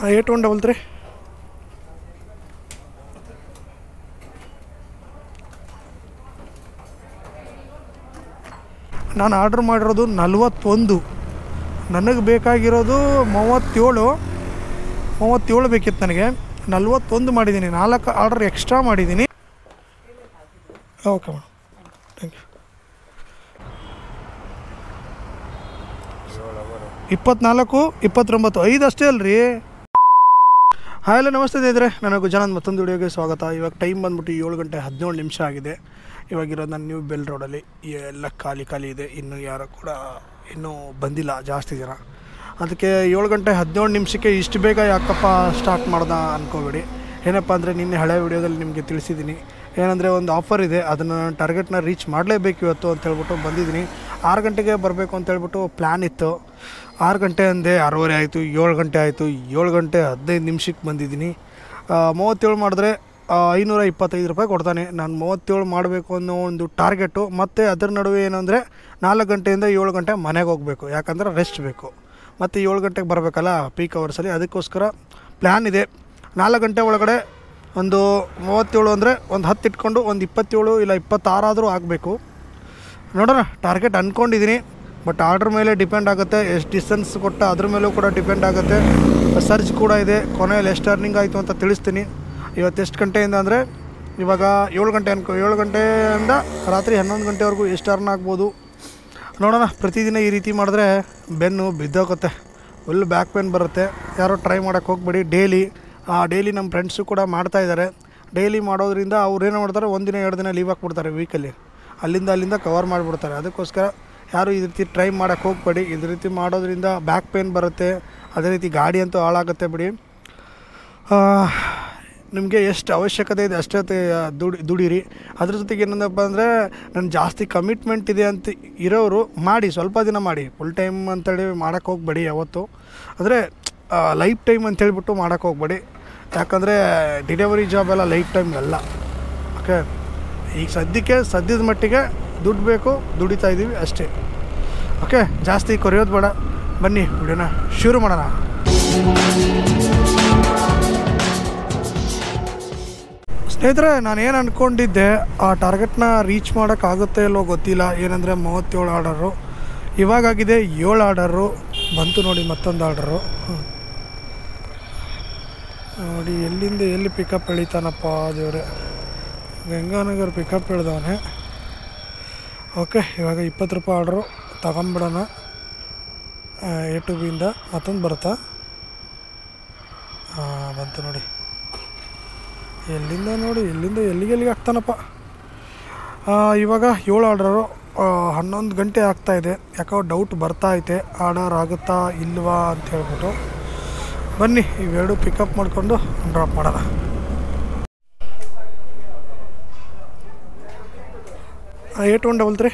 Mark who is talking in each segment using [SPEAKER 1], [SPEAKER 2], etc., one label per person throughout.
[SPEAKER 1] 8133 ನಾನು ಆರ್ಡ್ರ್ ಮಾಡಿರೋದು 41. ನನಗೆ ಬೇಕಾಗಿರೋದು 37 ಬೇಕಿತ್ತು. ನನಗೆ 41 ಮಾಡಿದ್ದೀನಿ. 4 ಆರ್ಡ್ರ್ ಎಕ್ಸ್ಟ್ರಾ ಮಾಡಿದ್ದೀನಿ. Okay madam, thank you. 24, 29, 5 ಅಷ್ಟೇ ಅಲ್ರಿ. ಹಾಯ್, ಎಲ್ಲ ನಮಸ್ತೆ ಸ್ನೇಹಿತರೆ, ನಾನು ಗುಜರಾತ್ ಮತ್ತೊಂದು ವಿಡಿಯೋಗೆ ಸ್ವಾಗತ. ಇವಾಗ ಟೈಮ್ ಬಂದ್ಬಿಟ್ಟು 7 ಗಂಟೆ 17 ನಿಮಿಷ ಆಗಿದೆ. ಇವಾಗಿರೋದು ನಾನು ನ್ಯೂ ಬೆಲ್ ರೋಡಲ್ಲಿ. ಎಲ್ಲ ಖಾಲಿ ಇದೆ. ಇನ್ನೂ ಯಾರು ಕೂಡ ಇನ್ನೂ ಬಂದಿಲ್ಲ ಜಾಸ್ತಿ ಜನ. ಅದಕ್ಕೆ 7 ಗಂಟೆ 17 ನಿಮಿಷಕ್ಕೆ ಇಷ್ಟು ಬೇಗ ಯಾಕಪ್ಪ ಸ್ಟಾರ್ಟ್ ಮಾಡ್ದೆ ಅಂದ್ಕೋಬೇಡಿ. ಏನಪ್ಪ ಅಂದರೆ ನಿನ್ನೆ ಹಳೆ ವಿಡಿಯೋದಲ್ಲಿ ನಿಮಗೆ ತಿಳಿಸಿದ್ದೀನಿ. ಏನಂದರೆ ಒಂದು ಆಫರ್ ಇದೆ, ಅದನ್ನು ನಾನು ಟಾರ್ಗೆಟ್ನ ರೀಚ್ ಮಾಡಲೇಬೇಕು ಇವತ್ತು ಅಂತ ಹೇಳ್ಬಿಟ್ಟು ಬಂದಿದ್ದೀನಿ. 6 ಗಂಟೆಗೆ ಬರಬೇಕು ಅಂತೇಳ್ಬಿಟ್ಟು ಪ್ಲ್ಯಾನ್ ಇತ್ತು. 6 ಗಂಟೆ ಅಂದೆ, 6:30 ಆಯಿತು, 7 ಗಂಟೆ ಆಯಿತು, 7 ಗಂಟೆ 15 ನಿಮಿಷಕ್ಕೆ ಬಂದಿದ್ದೀನಿ. 37 ಮಾಡಿದ್ರೆ 525 ರೂಪಾಯಿ ಕೊಡ್ತಾನೆ. ನಾನು 37 ಮಾಡಬೇಕು ಅನ್ನೋ ಒಂದು ಟಾರ್ಗೆಟು. ಮತ್ತು ಅದರ ನಡುವೆ ಏನಂದರೆ 4 ಗಂಟೆಯಿಂದ 7 ಗಂಟೆ ಮನೆಗೆ ಹೋಗಬೇಕು, ಯಾಕಂದರೆ ರೆಸ್ಟ್ ಬೇಕು. ಮತ್ತು 7 ಗಂಟೆಗೆ ಬರಬೇಕಲ್ಲ ಪೀಕ್ ಅವರ್ಸಲ್ಲಿ, ಅದಕ್ಕೋಸ್ಕರ ಪ್ಲ್ಯಾನ್ ಇದೆ. 4 ಗಂಟೆ ಒಳಗಡೆ ಒಂದು 37 ಅಂದರೆ ಒಂದು 10 ಇಟ್ಕೊಂಡು ಒಂದು 27 ಇಲ್ಲ 26 ಆದರೂ ಆಗಬೇಕು. ನೋಡೋಣ, ಟಾರ್ಗೆಟ್ ಅಂದ್ಕೊಂಡಿದ್ದೀನಿ. ಬಟ್ ಆರ್ಡ್ರ್ ಮೇಲೆ ಡಿಪೆಂಡ್ ಆಗುತ್ತೆ, ಎಷ್ಟು ಡಿಸ್ಟೆನ್ಸ್ ಕೊಟ್ಟ ಅದ್ರ ಮೇಲೂ ಕೂಡ ಡಿಪೆಂಡ್ ಆಗುತ್ತೆ. ಸರ್ಚ್ ಕೂಡ ಇದೆ, ಕೊನೆಯಲ್ಲಿ ಎಷ್ಟು ಅರ್ನಿಂಗ್ ಆಯಿತು ಅಂತ ತಿಳಿಸ್ತೀನಿ. ಇವತ್ತು ಎಷ್ಟು ಗಂಟೆಯಿಂದ ಅಂದರೆ ಇವಾಗ 7 ಗಂಟೆ 7 ಗಂಟೆಯಿಂದ ರಾತ್ರಿ 11 ಗಂಟೆವರೆಗೂ ಎಷ್ಟು ಅರ್ನ್ ಆಗ್ಬೋದು ನೋಡೋಣ. ಪ್ರತಿದಿನ ಈ ರೀತಿ ಮಾಡಿದ್ರೆ ಬೆನ್ನು ಬಿದ್ದೋಗುತ್ತೆ, ಫುಲ್ ಬ್ಯಾಕ್ ಪೇನ್ ಬರುತ್ತೆ. ಯಾರೋ ಟ್ರೈ ಮಾಡೋಕ್ಕೆ ಹೋಗ್ಬೇಡಿ. ಡೈಲಿ ನಮ್ಮ ಫ್ರೆಂಡ್ಸು ಕೂಡ ಮಾಡ್ತಾಯಿದ್ದಾರೆ. ಡೈಲಿ ಮಾಡೋದ್ರಿಂದ ಅವ್ರು ಏನು ಮಾಡ್ತಾರೆ, 1 ದಿನ 2 ದಿನ ಲೀವ್ ಹಾಕ್ಬಿಡ್ತಾರೆ ವೀಕಲ್ಲಿ. ಅಲ್ಲಿಂದ ಕವರ್ ಮಾಡಿಬಿಡ್ತಾರೆ. ಅದಕ್ಕೋಸ್ಕರ ಯಾರು ಈ ರೀತಿ ಟ್ರೈ ಮಾಡೋಕ್ಕೆ ಹೋಗ್ಬೇಡಿ. ಇದೇ ರೀತಿ ಮಾಡೋದ್ರಿಂದ ಬ್ಯಾಕ್ ಪೇನ್ ಬರುತ್ತೆ, ಅದೇ ರೀತಿ ಗಾಡಿ ಅಂತೂ ಹಾಳಾಗುತ್ತೆ ಬಿಡಿ. ನಿಮಗೆ ಎಷ್ಟು ಅವಶ್ಯಕತೆ ಇದೆ ಅಷ್ಟೇ ದುಡೀರಿ. ಅದ್ರ ಜೊತೆಗೆ ಏನಂದಪ್ಪ ಅಂದರೆ, ನಾನು ಜಾಸ್ತಿ ಕಮಿಟ್ಮೆಂಟ್ ಇದೆ ಅಂತ ಇರೋರು ಮಾಡಿ, ಸ್ವಲ್ಪ ದಿನ ಮಾಡಿ. ಫುಲ್ ಟೈಮ್ ಅಂತೇಳಿ ಮಾಡೋಕ್ಕೆ ಹೋಗ್ಬೇಡಿ ಯಾವತ್ತು. ಅಂದರೆ ಲೈಫ್ ಟೈಮ್ ಅಂತೇಳ್ಬಿಟ್ಟು ಮಾಡೋಕ್ಕೆ ಹೋಗ್ಬೇಡಿ. ಯಾಕಂದರೆ ಡಿಲಿವರಿ ಜಾಬ್ ಎಲ್ಲ ಲೈಫ್ ಟೈಮ್ ಅಲ್ಲ. ಓಕೆ, ಈಗ ಸದ್ಯದ ಮಟ್ಟಿಗೆ ದುಡ್ಡು ಬೇಕು, ದುಡಿತಾ ಇದ್ದೀವಿ ಅಷ್ಟೇ. ಓಕೆ, ಜಾಸ್ತಿ ಕೊರೆಯೋದು ಬೇಡ. ಬನ್ನಿ ವಿಡಿಯೋನ ಶುರು ಮಾಡೋಣ. ಸ್ನೇಹಿತರೆ, ನಾನೇನು ಅಂದ್ಕೊಂಡಿದ್ದೆ ಆ ಟಾರ್ಗೆಟ್ನ ರೀಚ್ ಮಾಡೋಕ್ಕಾಗುತ್ತೆ ಇಲ್ಲೋ ಗೊತ್ತಿಲ್ಲ. ಏನಂದರೆ 37 ಆರ್ಡರು, ಇವಾಗಾಗಿದೆ 7 ಆರ್ಡರು ಬಂತು. ನೋಡಿ ಮತ್ತೊಂದು ಆರ್ಡರು. ನೋಡಿ ಎಲ್ಲಿಂದ ಎಲ್ಲಿ ಪಿಕಪ್ ಎಳಿತಾನಪ್ಪ ದೇವ್ರೆ. ಗಂಗಾನಗರ್ ಪಿಕಪ್ ಎಳ್ದವನೇ. ಓಕೆ, ಇವಾಗ 20 ರೂಪಾಯಿ ಆರ್ಡ್ರು ತಗೊಂಬಿಡೋಣ. A to B ಇಂದ ಮತ್ತೊಂದು ಬರುತ್ತಾ? ಬಂತು ನೋಡಿ. ಎಲ್ಲಿಂದ ಎಲ್ಲಿಗೆ ಆಗ್ತಾನಪ್ಪ. ಇವಾಗ 7 ಆರ್ಡರು 11 ಗಂಟೆ ಆಗ್ತಾಯಿದೆ. ಯಾಕೋ ಡೌಟ್ ಬರ್ತಾ ಐತೆ, ಆರ್ಡರ್ ಆಗುತ್ತಾ ಇಲ್ವಾ ಅಂತ ಹೇಳ್ಬಿಟ್ಟು. ಬನ್ನಿ ಇವೆರಡು ಪಿಕಪ್ ಮಾಡಿಕೊಂಡು ಡ್ರಾಪ್ ಮಾಡೋಣ. ಆ 8133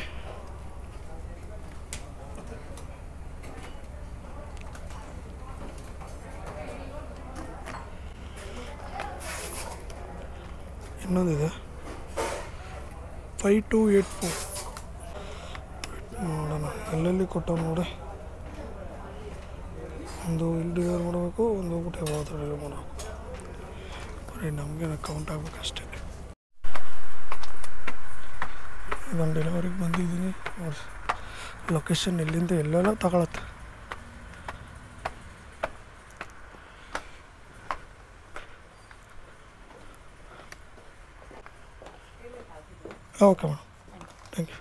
[SPEAKER 1] ಇನ್ನೊಂದಿದೆ 5284. ನೋಡೋಣ ಎಲ್ಲೆಲ್ಲಿ ಕೊಟ್ಟ ನೋಡಿ. ಒಂದು ಇಲ್ಲಿ ಡೆಲಿವರ್ ಮಾಡಬೇಕು, ಒಂದು ಹೋಗ್ಬಿಟ್ಟು ಯಾವ ಡೆಲಿವರ್ ಮಾಡಬೇಕು. ಬರೀ ನಮಗೇನು ಕೌಂಟ್ ಆಗಬೇಕಷ್ಟೇ. ಇದೊಂದು ಡೆಲಿವರಿಗೆ ಬಂದಿದ್ದೀನಿ ನೋಡಿ. ಲೊಕೇಶನ್ ಎಲ್ಲಿಂದ ಎಲ್ಲೆಲ್ಲ ತಗೊಳತ್ತೆ. Okay madam, thank you.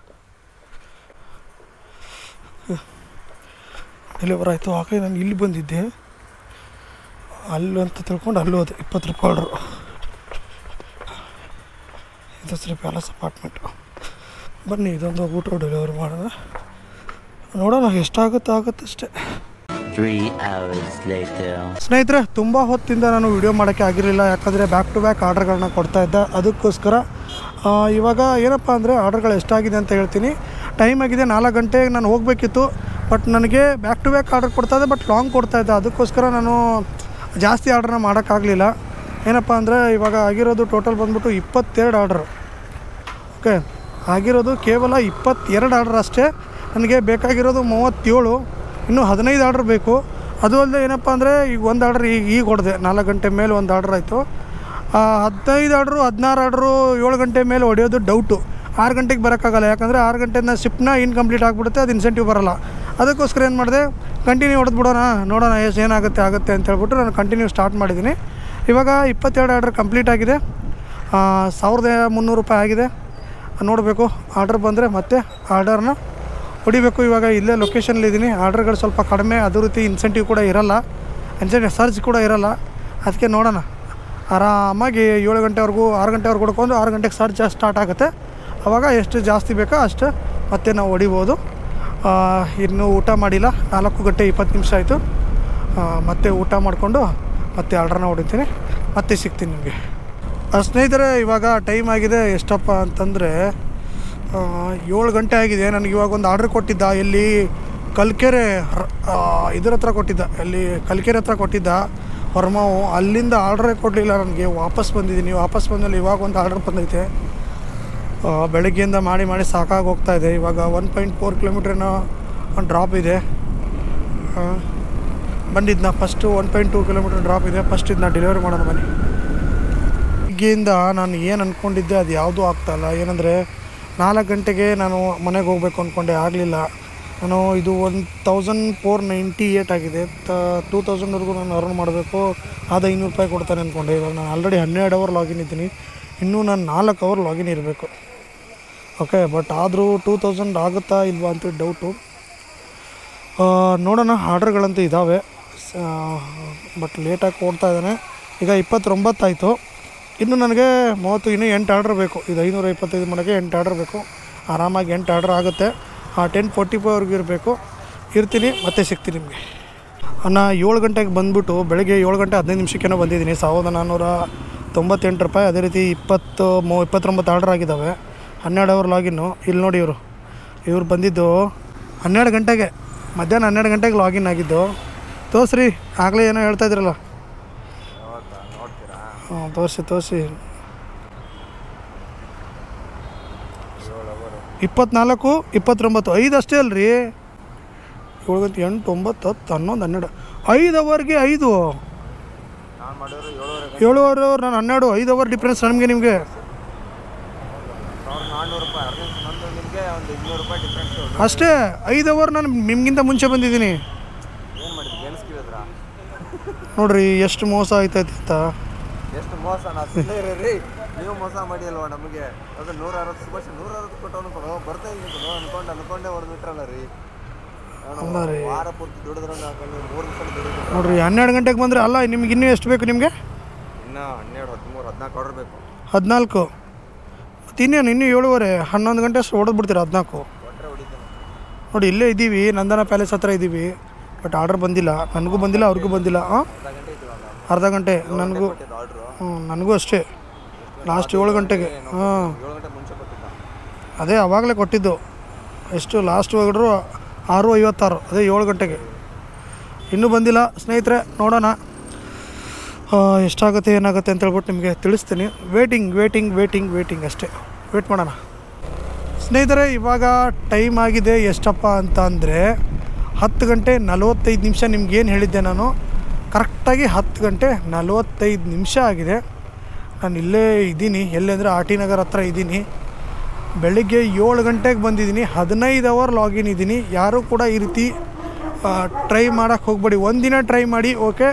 [SPEAKER 1] Deliver ಆಯಿತು. ಆಗ ನಾನು ಇಲ್ಲಿ ಬಂದಿದ್ದೆ, ಅಲ್ಲೂ ಅಂತ ತಿಳ್ಕೊಂಡು ಅಲ್ಲೂ ಹೋದೆ. 20 ರೂಪಾಯಿ ಆರ್ಡ್ರು. ಇದು ಶ್ರೀ ಪ್ಯಾಲೇಸ್ ಅಪಾರ್ಟ್ಮೆಂಟು. ಬನ್ನಿ ಇದೊಂದು ಹೋಗ್ಬಿಟ್ಟು ಡೆಲಿವರಿ ಮಾಡೋಣ. ನೋಡೋಣ ಎಷ್ಟಾಗುತ್ತಷ್ಟೇ. ಸ್ನೇಹಿತರೆ, ತುಂಬ ಹೊತ್ತಿಂದ ನಾನು ವಿಡಿಯೋ ಮಾಡೋಕ್ಕೆ ಆಗಿರಲಿಲ್ಲ. ಯಾಕಂದರೆ ಬ್ಯಾಕ್ ಟು ಬ್ಯಾಕ್ ಆರ್ಡ್ರ್ಗಳನ್ನ ಕೊಡ್ತಾಯಿದ್ದೆ. ಅದಕ್ಕೋಸ್ಕರ ಇವಾಗ ಏನಪ್ಪ ಅಂದರೆ ಆರ್ಡ್ರ್ಗಳು ಎಷ್ಟಾಗಿದೆ ಅಂತ ಹೇಳ್ತೀನಿ. ಟೈಮ್ ಆಗಿದೆ 4 ಗಂಟೆಗೆ ನಾನು ಹೋಗಬೇಕಿತ್ತು. ಬಟ್ ನನಗೆ ಬ್ಯಾಕ್ ಟು ಬ್ಯಾಕ್ ಆರ್ಡ್ರ್ ಕೊಡ್ತಾಯಿದ್ದೆ, ಬಟ್ ಲಾಂಗ್ ಕೊಡ್ತಾಯಿದ್ದೆ. ಅದಕ್ಕೋಸ್ಕರ ನಾನು ಜಾಸ್ತಿ ಆರ್ಡ್ರನ್ನ ಮಾಡೋಕ್ಕಾಗಲಿಲ್ಲ. ಏನಪ್ಪ ಅಂದರೆ ಇವಾಗ ಆಗಿರೋದು ಟೋಟಲ್ ಬಂದ್ಬಿಟ್ಟು 22 ಆರ್ಡ್ರು. ಓಕೆ, ಆಗಿರೋದು ಕೇವಲ 22 ಆರ್ಡ್ರ್ ಅಷ್ಟೇ. ನನಗೆ ಬೇಕಾಗಿರೋದು 37, ಇನ್ನೂ 15 ಆರ್ಡ್ರ್ ಬೇಕು. ಅದು ಅಲ್ಲದೆ ಏನಪ್ಪ ಅಂದರೆ ಈಗ ಒಂದು ಆರ್ಡ್ರ್ ಈಗ ಹೊಡೆದೆ 4 ಗಂಟೆ ಮೇಲೆ ಒಂದು ಆರ್ಡ್ರ್ ಆಯಿತು. 15 ಆರ್ಡ್ರು 16 ಆರ್ಡ್ರು 7 ಗಂಟೆ ಮೇಲೆ ಹೊಡೆಯೋದು ಡೌಟು. 6 ಗಂಟೆಗೆ ಬರೋಕ್ಕಾಗಲ್ಲ, ಯಾಕಂದರೆ 6 ಗಂಟೆನ ಶಿಫ್ಟ್ನ ಇನ್ಕಂಪ್ಲೀಟ್ ಆಗಿಬಿಡುತ್ತೆ, ಅದು ಇನ್ಸೆಂಟಿವ್ ಬರೋಲ್ಲ. ಅದಕ್ಕೋಸ್ಕರ ಏನು ಮಾಡಿದೆ, ಕಂಟಿನ್ಯೂ ಹೊಡೆದ್ಬಿಡೋಣ, ನೋಡೋಣ ಏನಾಗುತ್ತೆ ಅಂತ ಹೇಳ್ಬಿಟ್ಟು ನಾನು ಕಂಟಿನ್ಯೂ ಸ್ಟಾರ್ಟ್ ಮಾಡಿದ್ದೀನಿ. ಇವಾಗ 22 ಆರ್ಡ್ರ್ ಕಂಪ್ಲೀಟ್ ಆಗಿದೆ, 1300 ರೂಪಾಯಿ ಆಗಿದೆ. ನೋಡಬೇಕು, ಆರ್ಡ್ರ್ ಬಂದರೆ ಮತ್ತೆ ಆರ್ಡರ್ನ ಹೊಡಿಬೇಕು. ಇವಾಗ ಇಲ್ಲೇ ಲೊಕೇಶನ್ಲಿದ್ದೀನಿ, ಆರ್ಡ್ರ್ಗಳು ಸ್ವಲ್ಪ ಕಡಿಮೆ, ಅದೇ ರೀತಿ ಇನ್ಸೆಂಟಿವ್ ಕೂಡ ಇರೋಲ್ಲ, ಇನ್ಸೆಂಟಿವ್ ಸರ್ಜ್ ಕೂಡ ಇರೋಲ್ಲ. ಅದಕ್ಕೆ ನೋಡೋಣ, ಆರಾಮಾಗಿ 7 ಗಂಟೆವರೆಗೂ 6 ಗಂಟೆವರೆಗೂ ಹೊಡ್ಕೊಂಡು 6 ಗಂಟೆಗೆ ಸರ್ಜ್ ಸ್ಟಾರ್ಟ್ ಆಗುತ್ತೆ. ಆವಾಗ ಎಷ್ಟು ಜಾಸ್ತಿ ಬೇಕೋ ಅಷ್ಟು ಮತ್ತೆ ನಾವು ಹೊಡಿಬೋದು. ಇನ್ನೂ ಊಟ ಮಾಡಿಲ್ಲ, 4 ಗಂಟೆ 20 ನಿಮಿಷ ಆಯಿತು. ಮತ್ತೆ ಊಟ ಮಾಡಿಕೊಂಡು ಮತ್ತೆ ಆರ್ಡ್ರನ್ನ ಹೊಡಿತೀನಿ, ಮತ್ತೆ ಸಿಗ್ತೀನಿ ನಿಮಗೆ. ಸ್ನೇಹಿತರೆ, ಇವಾಗ ಟೈಮ್ ಆಗಿದೆ ಎಷ್ಟಪ್ಪ ಅಂತಂದರೆ 7 ಗಂಟೆ ಆಗಿದೆ. ನನಗೆ ಇವಾಗ ಒಂದು ಆರ್ಡ್ರ್ ಕೊಟ್ಟಿದ್ದ, ಎಲ್ಲಿ ಕಲ್ಕೆರೆ ಇದ್ರ ಹತ್ರ ಕೊಟ್ಟಿದ್ದ, ಎಲ್ಲಿ ಕಲ್ಕೆರೆ ಹತ್ರ ಕೊಟ್ಟಿದ್ದ ಹೊರಮಾವು, ಅಲ್ಲಿಂದ ಆರ್ಡ್ರೇ ಕೊಡಲಿಲ್ಲ ನನಗೆ. ವಾಪಸ್ ಬಂದಿದ್ದೀನಿ. ವಾಪಸ್ ಬಂದಲ್ಲಿ ಇವಾಗ ಒಂದು ಆರ್ಡ್ರ್ ಬಂದೈತೆ. ಬೆಳಗ್ಗೆಯಿಂದ ಮಾಡಿ ಸಾಕಾಗಿ ಹೋಗ್ತಾಯಿದೆ. ಇವಾಗ 1.4 ಕಿಲೋಮೀಟ್ರೇನೋ ಒಂದು ಡ್ರಾಪ್ ಇದೆ. ಬಂದಿದ್ದನ್ನ ಫಸ್ಟು 1.2 ಕಿಲೋಮೀಟ್ರ್ ಡ್ರಾಪ್ ಇದೆ. ಫಸ್ಟ್ ಇದನ್ನ ಡೆಲಿವರಿ ಮಾಡೋಣ ಬನ್ನಿ. ಬೆಳಗ್ಗೆಯಿಂದ ನಾನು ಏನು ಅಂದ್ಕೊಂಡಿದ್ದೆ ಅದು ಯಾವುದೂ ಆಗ್ತಾಯಿಲ್ಲ. ಏನಂದರೆ 4 ಗಂಟೆಗೆ ನಾನು ಮನೆಗೆ ಹೋಗಬೇಕು ಅಂದ್ಕೊಂಡೆ, ಆಗಲಿಲ್ಲ. ನಾನು ಇದು 1498 ಆಗಿದೆ. 2000ವರೆಗೂ ನಾನು ಅರ್ನ್ ಮಾಡಬೇಕು, ಅದು 500 ರೂಪಾಯಿ ಕೊಡ್ತಾನೆ ಅಂದ್ಕೊಂಡೆ. ಇವಾಗ ನಾನು ಆಲ್ರೆಡಿ 12 ಅವರ್ ಲಾಗಿನ್ ಇದ್ದೀನಿ, ಇನ್ನೂ ನಾನು 4 ಅವರ್ ಲಾಗಿನ್ ಇರಬೇಕು. ಓಕೆ, ಬಟ್ ಆದರೂ 2000 ಆಗುತ್ತಾ ಇಲ್ವಾ ಅಂತ ಡೌಟು. ನೋಡೋಣ. ಆರ್ಡ್ರ್ಗಳಂತೂ ಇದ್ದಾವೆ, ಬಟ್ ಲೇಟಾಗಿ ಕೊಡ್ತಾ ಇದ್ದಾನೆ. ಈಗ 29 ಆಯಿತು, ಇನ್ನು ನನಗೆ 30, ಇನ್ನೂ 8 ಆರ್ಡ್ರ್ ಬೇಕು. ಇದು 525 ಮಾಡೋಕ್ಕೆ 8 ಆರ್ಡ್ರ್ ಬೇಕು. ಆರಾಮಾಗಿ 8 ಆರ್ಡ್ರ್ ಆಗುತ್ತೆ. 10:45ವರೆಗೂ ಇರಬೇಕು. ಇರ್ತೀನಿ, ಮತ್ತೆ ಸಿಗ್ತೀನಿ ನಿಮಗೆ. ನಾನು 7 ಗಂಟೆಗೆ ಬಂದುಬಿಟ್ಟು ಬೆಳಗ್ಗೆ 7 ಗಂಟೆ 15 ನಿಮಿಷಕ್ಕೇನೋ ಬಂದಿದ್ದೀನಿ. 1498 ರೂಪಾಯಿ. ಅದೇ ರೀತಿ 29 ಆರ್ಡ್ರ್ ಆಗಿದ್ದಾವೆ. 12 ಅವರ್ ಲಾಗಿನ್ನು. ಇಲ್ಲಿ ನೋಡಿ, ಇವರು ಬಂದಿದ್ದು 12 ಗಂಟೆಗೆ, ಮಧ್ಯಾಹ್ನ 12 ಗಂಟೆಗೆ ಲಾಗಿನ್ ಆಗಿದ್ದು. ತೋರಿಸ್ರಿ, ಆಗಲೇ ಏನೋ ಹೇಳ್ತಾಯಿದ್ರಲ್ಲ. ಹಾಂ, ತೋರಿಸಿ 24, 29, 5 ಅಷ್ಟೇ ಅಲ್ರಿ. 7 ಗಂಟೆ 8, 9, 10, 11, 12, 5 ಅವರ್ಗೆ 5, 7 ಅವರ್, ನಾನು 12, 5 ಅವರ್ ಡಿಫ್ರೆನ್ಸ್ ನಮಗೆ ನಿಮಗೆ. ಅಷ್ಟೇ, 5 ಅವರ್ ನಾನು ನಿಮಗಿಂತ ಮುಂಚೆ ಬಂದಿದ್ದೀನಿ. ನೋಡ್ರಿ ಎಷ್ಟು ಮೋಸ ಆಯ್ತೈತೆ ಅಂತ.
[SPEAKER 2] ಎಷ್ಟು ಮೋಸ ನೀವು ಮೋಸ ಮಾಡಿಲ್ವ ನಮಗೆ. ಅದು 160 ಕೊಟ್ಟವನು ಕೊಡು, ಬರ್ತಾ ಇದ್ದೀನಿ ಅನ್ಕೊಂಡೆ ಹೊಡೆದ್ಬಿಟ್ರಲ್ಲ ರೀ. ವಾರ ಪೂರ್ತಿ ದುಡಿದ್ರೆ 3 ದಿವಸ ದುಡಿದ್ರು
[SPEAKER 1] ನೋಡ್ರಿ. 12 ಗಂಟೆಗೆ ಬಂದರೆ ಅಲ್ಲ, ನಿಮ್ಗೆ ಇನ್ನೂ ಎಷ್ಟು ಬೇಕು ನಿಮಗೆ?
[SPEAKER 2] ಇನ್ನೂ 12, 13, 14 ಆರ್ಡರ್ ಬೇಕು.
[SPEAKER 1] 14 ಮತ್ತು ಇನ್ನೇನು, ಇನ್ನೂ 7:30, 11 ಗಂಟೆ ಅಷ್ಟು ಹೊಡೆದ್ಬಿಡ್ತೀರ. 14 ನೋಡಿ, ಇಲ್ಲೇ ಇದ್ದೀವಿ, ನಂದನ ಪ್ಯಾಲೇಸ್ ಹತ್ರ ಇದ್ದೀವಿ. ಬಟ್ ಆರ್ಡರ್ ಬಂದಿಲ್ಲ, ನನಗೂ ಬಂದಿಲ್ಲ, ಅವ್ರಿಗೂ ಬಂದಿಲ್ಲ. ಅರ್ಧ ಗಂಟೆ ನನಗೂ ಅಷ್ಟೇ. ಲಾಸ್ಟ್ 7 ಗಂಟೆಗೆ. ಹಾಂ, ಅದೇ ಆವಾಗಲೇ ಕೊಟ್ಟಿದ್ದು. ಎಷ್ಟು ಲಾಸ್ಟ್ ಹೋಗಿದ್ರು 6:56, ಅದೇ 7 ಗಂಟೆಗೆ. ಇನ್ನೂ ಬಂದಿಲ್ಲ ಸ್ನೇಹಿತರೆ. ನೋಡೋಣ ಎಷ್ಟಾಗುತ್ತೆ ಏನಾಗುತ್ತೆ ಅಂತ ಹೇಳ್ಬಿಟ್ಟು ನಿಮಗೆ ತಿಳಿಸ್ತೀನಿ. ವೇಟಿಂಗ್ ಅಷ್ಟೇ. ವೇಟ್ ಮಾಡೋಣ ಸ್ನೇಹಿತರೆ. ಇವಾಗ ಟೈಮ್ ಆಗಿದೆ ಎಷ್ಟಪ್ಪ ಅಂತ ಅಂದರೆ 10 ಗಂಟೆ 45 ನಿಮಿಷ. ನಿಮ್ಗೇನು ಹೇಳಿದ್ದೆ ನಾನು, ಕರೆಕ್ಟಾಗಿ 10 ಗಂಟೆ 45 ನಿಮಿಷ ಆಗಿದೆ. ನಾನು ಇಲ್ಲೇ ಇದ್ದೀನಿ, ಎಲ್ಲೇ ಅಂದರೆ RT ನಗರ್ ಹತ್ರ ಇದ್ದೀನಿ. ಬೆಳಿಗ್ಗೆ 7 ಗಂಟೆಗೆ ಬಂದಿದ್ದೀನಿ, 15 ಅವರ್ ಲಾಗಿನ್ ಇದ್ದೀನಿ. ಯಾರೂ ಕೂಡ ಈ ರೀತಿ ಟ್ರೈ ಮಾಡೋಕ್ಕೆ ಹೋಗಬೇಡಿ. ಒಂದಿನ ಟ್ರೈ ಮಾಡಿ, ಓಕೆ.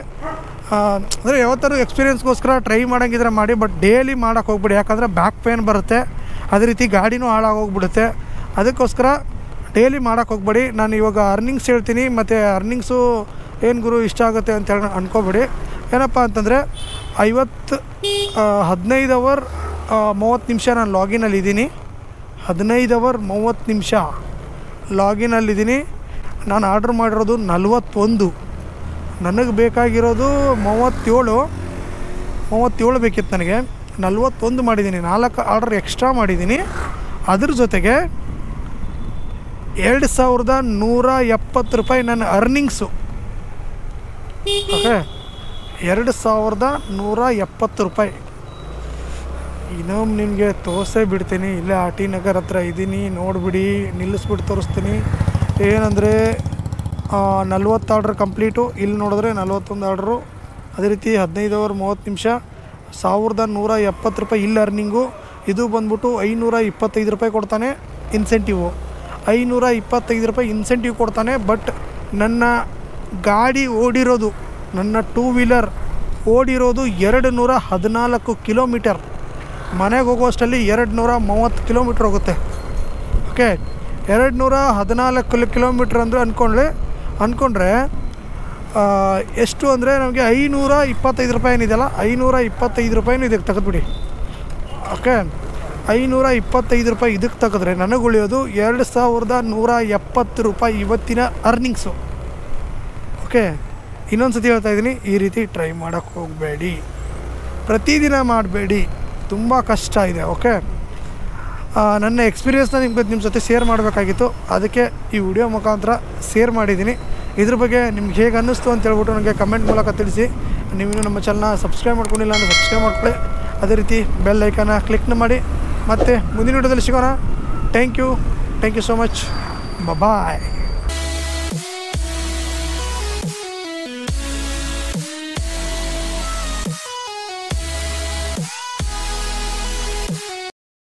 [SPEAKER 1] ಅಂದರೆ ಯಾವತ್ತಾರು ಎಕ್ಸ್ಪೀರಿಯೆನ್ಸ್ಗೋಸ್ಕರ ಟ್ರೈ ಮಾಡೋಂಗಿದ್ರೆ ಮಾಡಿ, ಬಟ್ ಡೈಲಿ ಮಾಡೋಕ್ಕೆ ಹೋಗ್ಬೇಡಿ. ಯಾಕಂದರೆ ಬ್ಯಾಕ್ ಪೇನ್ ಬರುತ್ತೆ, ಅದೇ ರೀತಿ ಗಾಡಿನೂ ಹಾಳಾಗೋಗ್ಬಿಡುತ್ತೆ. ಅದಕ್ಕೋಸ್ಕರ ಡೈಲಿ ಮಾಡೋಕ್ಕೆ ಹೋಗ್ಬೇಡಿ. ನಾನು ಇವಾಗ ಅರ್ನಿಂಗ್ಸ್ ಹೇಳ್ತೀನಿ, ಮತ್ತು ಅರ್ನಿಂಗ್ಸು ಏನು ಗುರು ಇಷ್ಟ ಆಗುತ್ತೆ ಅಂತ ಹೇಳಿ ಅಂದ್ಕೋಬೇಡಿ. ಏನಪ್ಪ ಅಂತಂದರೆ 15 ಅವರ್ 30 ನಿಮಿಷ ನಾನು ಲಾಗಿನಲ್ಲಿದ್ದೀನಿ. 15 ಅವರ್ 30 ನಿಮಿಷ ಲಾಗಿನಲ್ಲಿದ್ದೀನಿ. ನಾನು ಆರ್ಡ್ರ್ ಮಾಡಿರೋದು 41. ನನಗೆ ಬೇಕಾಗಿರೋದು 37 ಬೇಕಿತ್ತು ನನಗೆ. 41 ಮಾಡಿದ್ದೀನಿ. 4 ಆರ್ಡ್ರ್ ಎಕ್ಸ್ಟ್ರಾ ಮಾಡಿದ್ದೀನಿ. ಅದ್ರ ಜೊತೆಗೆ 2170 ರೂಪಾಯಿ ನನ್ನ ಅರ್ನಿಂಗ್ಸು. ಓಕೆ, 2170 ರೂಪಾಯಿ. ಇನ್ನೊಮ್ಮೆ ನಿಮಗೆ ತೋರಿಸೇ ಬಿಡ್ತೀನಿ. ಇಲ್ಲೇ RT ನಗರ್ ಹತ್ರ ಇದ್ದೀನಿ, ನೋಡಿಬಿಡಿ. ನಿಲ್ಲಿಸ್ಬಿಟ್ಟು ತೋರಿಸ್ತೀನಿ. ಏನಂದರೆ 40 ಆರ್ಡ್ರ್ ಕಂಪ್ಲೀಟು. ಇಲ್ಲಿ ನೋಡಿದ್ರೆ 41 ಆರ್ಡ್ರು. ಅದೇ ರೀತಿ 15 ಅವರ್ 30 ನಿಮಿಷ, 1170 ರೂಪಾಯಿ ಇಲ್ಲಿ ಅರ್ನಿಂಗು. ಇದು ಬಂದ್ಬಿಟ್ಟು 525 ರೂಪಾಯಿ ಕೊಡ್ತಾನೆ ಇನ್ಸೆಂಟಿವು. 525 ರೂಪಾಯಿ ಇನ್ಸೆಂಟಿವ್ ಕೊಡ್ತಾನೆ. ಬಟ್ ನನ್ನ ಗಾಡಿ ಓಡಿರೋದು, ನನ್ನ 2 ವೀಲರ್ ಓಡಿರೋದು 214 ಕಿಲೋಮೀಟರ್. ಮನೆಗೆ ಹೋಗೋಷ್ಟರಲ್ಲಿ 230 ಕಿಲೋಮೀಟ್ರ್ ಹೋಗುತ್ತೆ. ಓಕೆ, 214 ಕಿಲೋಮೀಟ್ರ್ ಅಂದರೆ ಅಂದ್ಕೊಂಡ್ರೆ ಎಷ್ಟು ಅಂದರೆ ನಮಗೆ 525 ರೂಪಾಯಿ ಏನಿದೆಯಲ್ಲ, 525 ರೂಪಾಯಿನೂ ಇದಕ್ಕೆ ತೆಗೆದುಬಿಡಿ. ಓಕೆ, 525 ರೂಪಾಯಿ ಇದಕ್ಕೆ ತೆಗೆದ್ರೆ ನನಗೆ ಉಳಿಯೋದು 2170 ರೂಪಾಯಿ ಇವತ್ತಿನ ಅರ್ನಿಂಗ್ಸು. ಓಕೆ, ಇನ್ನೊಂದು ಸತಿ ಹೇಳ್ತಾ ಇದ್ದೀನಿ, ಈ ರೀತಿ ಟ್ರೈ ಮಾಡೋಕ್ಕೆ ಹೋಗಬೇಡಿ, ಪ್ರತಿದಿನ ಮಾಡಬೇಡಿ, ತುಂಬ ಕಷ್ಟ ಇದೆ. ಓಕೆ, ನನ್ನ ಎಕ್ಸ್ಪೀರಿಯನ್ಸ್ನ ನಿಮ್ಮ ಜೊತೆ ಶೇರ್ ಮಾಡಬೇಕಾಗಿತ್ತು, ಅದಕ್ಕೆ ಈ ವಿಡಿಯೋ ಮುಖಾಂತರ ಶೇರ್ ಮಾಡಿದ್ದೀನಿ. ಇದ್ರ ಬಗ್ಗೆ ನಿಮ್ಗೆ ಹೇಗೆ ಅನ್ನಿಸ್ತು ಅಂತ ಹೇಳ್ಬಿಟ್ಟು ನನಗೆ ಕಮೆಂಟ್ ಮೂಲಕ ತಿಳಿಸಿ. ನೀವು ನಮ್ಮ ಚಾನಲ್ನ ಸಬ್ಸ್ಕ್ರೈಬ್ ಮಾಡ್ಕೊಂಡಿಲ್ಲ ಅಂದರೆ ಸಬ್ಸ್ಕ್ರೈಬ್ ಮಾಡ್ಕೊಳ್ಳಿ. ಅದೇ ರೀತಿ ಬೆಲ್ ಐಕನ್ನ ಕ್ಲಿಕ್ನ ಮಾಡಿ. ಮತ್ತು ಮುಂದಿನ ವಿಡಿಯೋದಲ್ಲಿ ಸಿಗೋಣ. Thank you so much. Bye.